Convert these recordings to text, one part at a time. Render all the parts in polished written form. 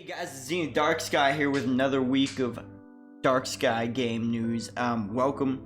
Hey guys, it's Zenith Darksky here with another week of Darksky game news. Welcome.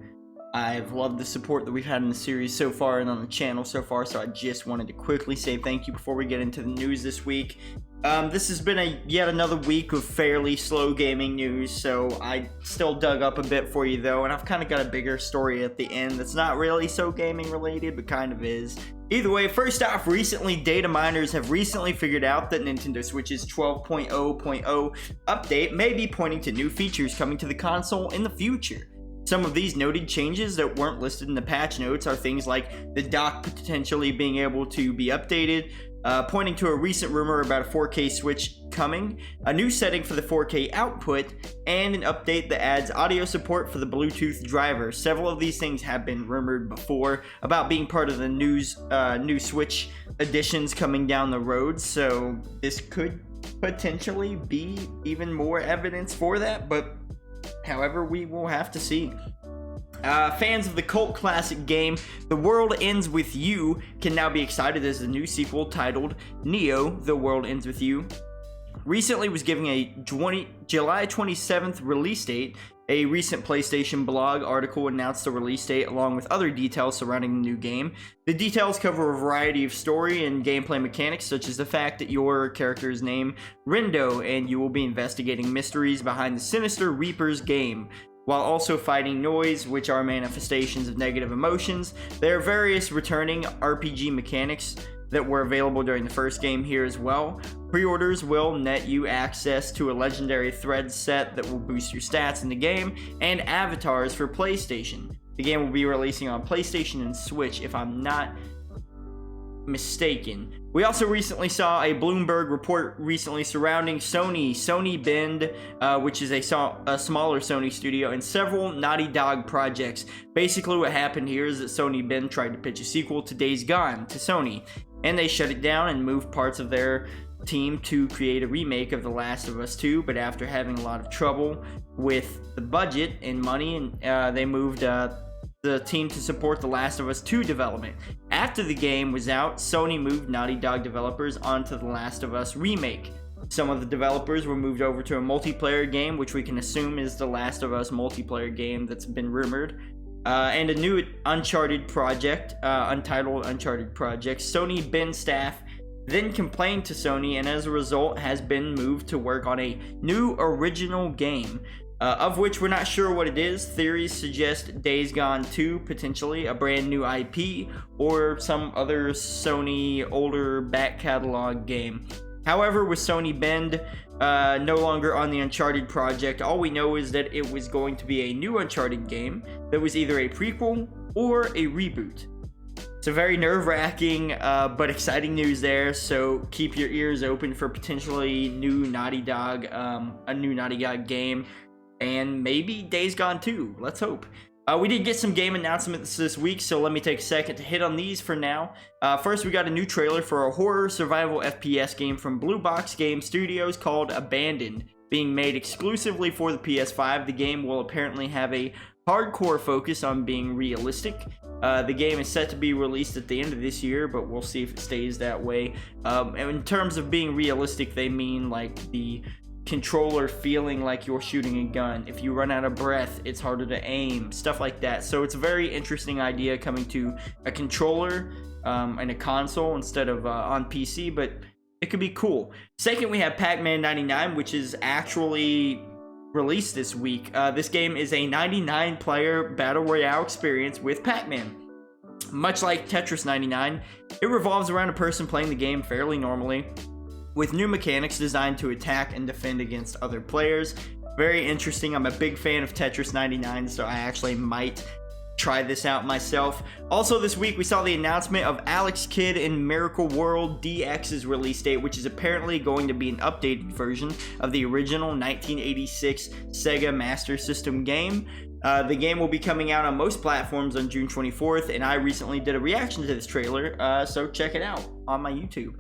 I've loved the support that we've had in the series so far and on the channel so far, so I just wanted to quickly say thank you before we get into the news this week. This has been yet another week of fairly slow gaming news, so I still dug up a bit for you though, and I've kind of got a bigger story at the end that's not really so gaming related, but kind of is. Either way, first off, recently data miners have recently figured out that Nintendo Switch's 12.0.0 update may be pointing to new features coming to the console in the future. Some of these noted changes that weren't listed in the patch notes are things like the dock potentially being able to be updated, pointing to a recent rumor about a 4K Switch coming, a new setting for the 4K output, and an update that adds audio support for the Bluetooth driver. Several of these things have been rumored before about being part of the new Switch editions coming down the road, so this could potentially be even more evidence for that, but however, we will have to see. Fans of the cult classic game The World Ends With You can now be excited as the new sequel titled Neo: The World Ends With You recently was given a July 27th release date. A recent PlayStation blog article announced the release date along with other details surrounding the new game. The details cover a variety of story and gameplay mechanics, such as the fact that your character is named Rendo and you will be investigating mysteries behind the sinister Reaper's game, while also fighting noise, which are manifestations of negative emotions. There are various returning RPG mechanics that were available during the first game here as well. Pre-orders will net you access to a legendary thread set that will boost your stats in the game, and avatars for PlayStation. The game will be releasing on PlayStation and Switch, if I'm not mistaken. We also recently saw a Bloomberg report recently surrounding Sony Bend, which is a smaller Sony studio, and several Naughty Dog projects. Basically what happened here is that Sony Bend tried to pitch a sequel to Days Gone to Sony, and they shut it down and moved parts of their team to create a remake of The Last of Us 2, but after having a lot of trouble with the budget and money, they moved the team to support The Last of Us 2 development. After the game was out, Sony moved Naughty Dog developers onto The Last of Us remake. Some of the developers were moved over to a multiplayer game, which we can assume is The Last of Us multiplayer game that's been rumored, and a new Uncharted project, untitled Uncharted project. Sony Bend staff then complained to Sony, and as a result has been moved to work on a new original game, of which we're not sure what it is. Theories suggest Days Gone 2, potentially a brand new IP, or some other Sony older back catalog game. However, with Sony Bend no longer on the Uncharted project, all we know is that it was going to be a new Uncharted game that was either a prequel or a reboot. So very nerve-wracking, but exciting news there. So keep your ears open for potentially new Naughty Dog, a new Naughty Dog game, and maybe Days Gone 2. Let's hope. We did get some game announcements this week, so let me take a second to hit on these for now. First, we got a new trailer for a horror survival FPS game from Blue Box Game Studios called Abandoned, being made exclusively for the PS5. The game will apparently have a hardcore focus on being realistic. The game is set to be released at the end of this year, but we'll see if it stays that way. And in terms of being realistic, they mean like the controller feeling like you're shooting a gun. If you run out of breath, it's harder to aim, stuff like that. So it's a very interesting idea coming to a controller and a console instead of on PC, but it could be cool. Second, we have Pac-Man 99, which is actually released this week. This game is a 99-player battle royale experience with Pac-Man. Much like Tetris 99, it revolves around a person playing the game fairly normally, with new mechanics designed to attack and defend against other players. Very interesting. I'm a big fan of Tetris 99, so I actually might try this out myself. Also this week we saw the announcement of Alex Kidd in Miracle World DX's release date, which is apparently going to be an updated version of the original 1986 Sega Master System game. The game will be coming out on most platforms on June 24th, and I recently did a reaction to this trailer, so check it out on my YouTube.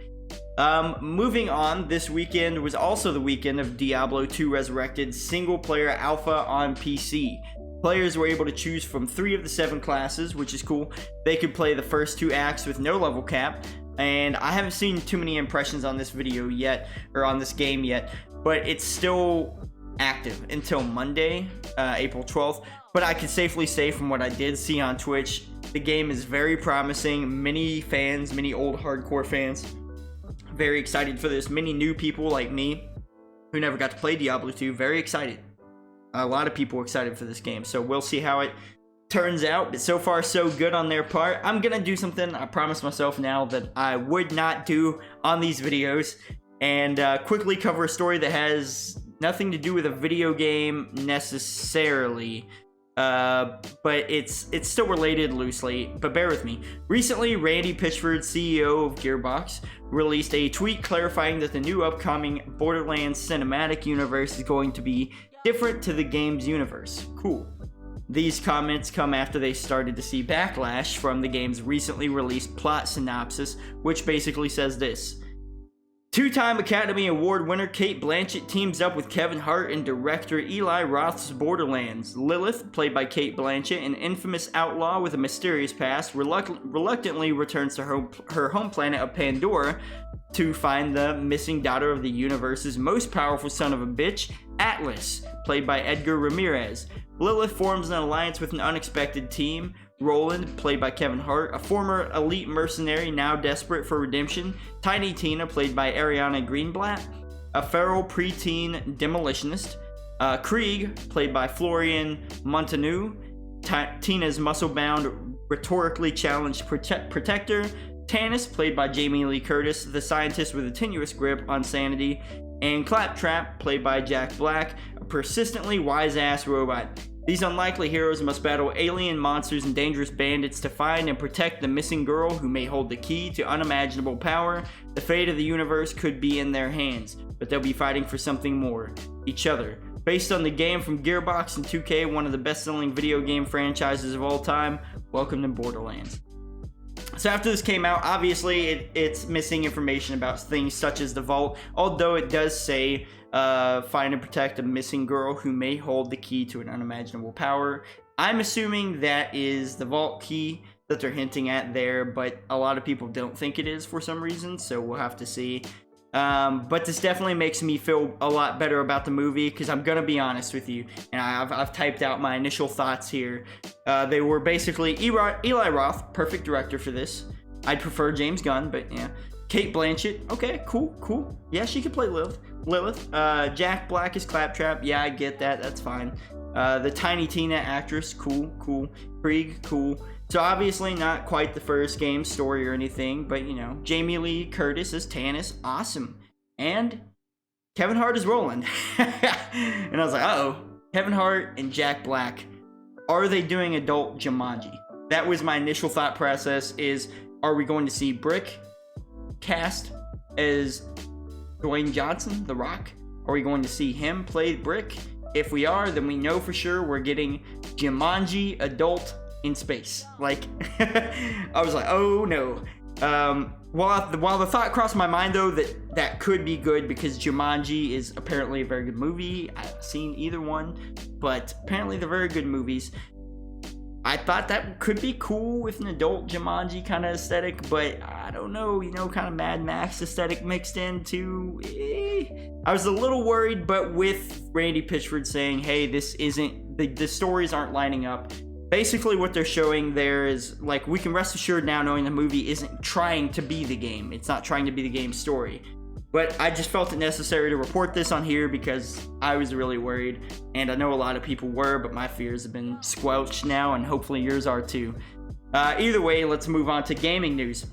Moving on, this weekend was also the weekend of Diablo 2 Resurrected single-player alpha on PC. Players were able to choose from 3 of the 7 classes, which is cool. They could play the first 2 acts with no level cap. and I haven't seen too many impressions on this video yet, or on this game yet, but it's still active until Monday, April 12th. But I can safely say from what I did see on Twitch, the game is very promising. Many fans, many old hardcore fans, very excited for this. Many new people like me who never got to play Diablo 2, very excited. A lot of people excited for this game, so we'll see how it turns out. But so far, so good on their part. I'm gonna do something I promised myself now that I would not do on these videos, and quickly cover a story that has nothing to do with a video game necessarily. But it's still related loosely, but bear with me. Recently, Randy Pitchford, CEO of Gearbox, released a tweet clarifying that the new upcoming Borderlands cinematic universe is going to be different to the game's universe. Cool. These comments come after they started to see backlash from the game's recently released plot synopsis, which basically says this. Two-time Academy Award winner Cate Blanchett teams up with Kevin Hart and director Eli Roth's Borderlands. Lilith, played by Cate Blanchett, an infamous outlaw with a mysterious past, reluctantly returns to her home planet of Pandora to find the missing daughter of the universe's most powerful son of a bitch, Atlas, played by Edgar Ramirez. Lilith forms an alliance with an unexpected team. Roland, played by Kevin Hart, a former elite mercenary now desperate for redemption. Tiny Tina, played by Ariana Greenblatt, a feral preteen demolitionist. Krieg, played by Florian Montanou, Tina's muscle-bound, rhetorically challenged protector. Tannis, played by Jamie Lee Curtis, the scientist with a tenuous grip on sanity. And Claptrap, played by Jack Black, a persistently wise-ass robot. These unlikely heroes must battle alien monsters and dangerous bandits to find and protect the missing girl who may hold the key to unimaginable power. The fate of the universe could be in their hands, but they'll be fighting for something more, each other. Based on the game from Gearbox and 2K, one of the best-selling video game franchises of all time, welcome to Borderlands. So after this came out, obviously it's missing information about things such as the vault, although it does say find and protect a missing girl who may hold the key to an unimaginable power. I'm assuming that is the vault key that they're hinting at there, but a lot of people don't think it is for some reason, so we'll have to see. But this definitely makes me feel a lot better about the movie, because I'm gonna be honest with you, and I've typed out my initial thoughts here. They were basically Eli Roth, perfect director for this. I'd prefer James Gunn, but yeah. Cate Blanchett, okay, cool. Yeah, she could play Lilith. Jack Black is Claptrap, yeah, I get that, that's fine. The Tiny Tina actress, cool. Krieg, cool. So obviously not quite the first game story or anything, but you know, Jamie Lee Curtis is Tannis, awesome. And Kevin Hart is Roland. And I was like, uh-oh, Kevin Hart and Jack Black, are they doing adult Jumanji? That was my initial thought process is, are we going to see Brick cast as Dwayne Johnson, The Rock? Are we going to see him play Brick? If we are, then we know for sure we're getting Jumanji adult in space. Like, I was like, oh no. While the thought crossed my mind though that could be good, because Jumanji is apparently a very good movie. I haven't seen either one, but apparently they're very good movies. I thought that could be cool with an adult Jumanji kind of aesthetic, but I don't know, you know, kind of Mad Max aesthetic mixed in too. I was a little worried, but with Randy Pitchford saying, hey, this isn't, the stories aren't lining up. Basically what they're showing there is, like, we can rest assured now knowing the movie isn't trying to be the game. It's not trying to be the game's story. But I just felt it necessary to report this on here because I was really worried, and I know a lot of people were, but my fears have been squelched now, and hopefully yours are too. Either way, let's move on to gaming news.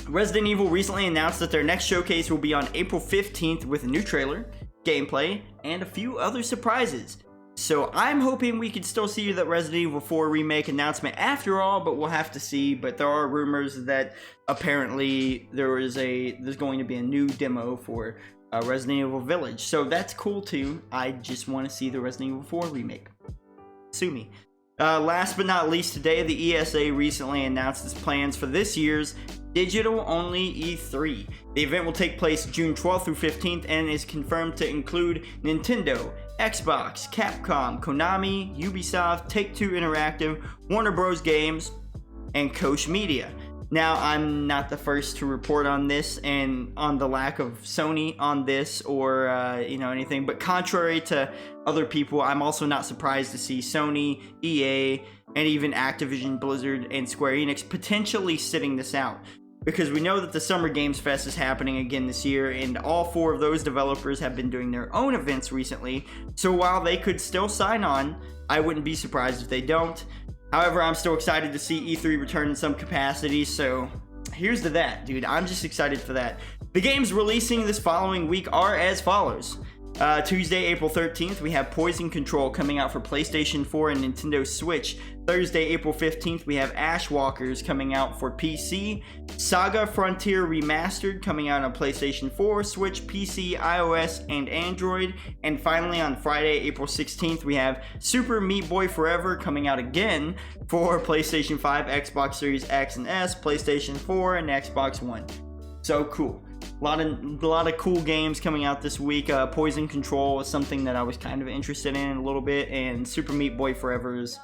Resident Evil recently announced that their next showcase will be on April 15th with a new trailer, gameplay, and a few other surprises. So I'm hoping we can still see the Resident Evil 4 remake announcement after all, but we'll have to see. But there are rumors that apparently there's going to be a new demo for Resident Evil Village. So that's cool too. I just want to see the Resident Evil 4 remake. Sue me. Last but not least, today the ESA recently announced its plans for this year's digital-only E3. The event will take place June 12th through 15th and is confirmed to include Nintendo, Xbox, Capcom, Konami, Ubisoft, Take-Two Interactive, Warner Bros. Games, and Koch Media. Now, I'm not the first to report on this and on the lack of Sony on this or, anything. But contrary to other people, I'm also not surprised to see Sony, EA, and even Activision, Blizzard, and Square Enix potentially sitting this out. Because we know that the Summer Games Fest is happening again this year, and all 4 of those developers have been doing their own events recently. So while they could still sign on, I wouldn't be surprised if they don't. However, I'm still excited to see E3 return in some capacity, so here's to that, dude. I'm just excited for that. The games releasing this following week are as follows. Tuesday, April 13th, we have Poison Control coming out for PlayStation 4 and Nintendo Switch. Thursday, April 15th, we have Ashwalkers coming out for PC. Saga Frontier Remastered coming out on PlayStation 4, Switch, PC, iOS, and Android. And finally, on Friday, April 16th, we have Super Meat Boy Forever coming out again for PlayStation 5, Xbox Series X and S, PlayStation 4, and Xbox One. So cool. A lot of cool games coming out this week. Poison Control is something that I was kind of interested in a little bit, and Super Meat Boy Forever is,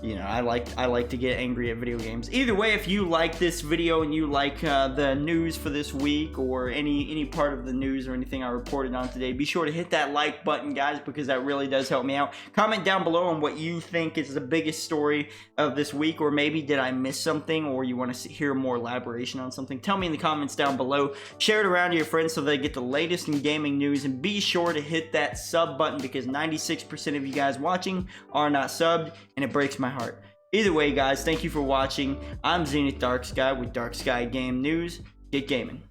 I like to get angry at video games. Either way, if you like this video and you like the news for this week or any part of the news or anything I reported on today, be sure to hit that like button, guys, because that really does help me out. Comment down below on what you think is the biggest story of this week, or maybe did I miss something, or you want to hear more elaboration on something. Tell me in the comments down below. Share it around to your friends so they get the latest in gaming news, and be sure to hit that sub button because 96% of you guys watching are not subbed, and it breaks my heart. Either way, guys, thank you for watching. I'm Zenith Darksky with Darksky Game News. Get gaming.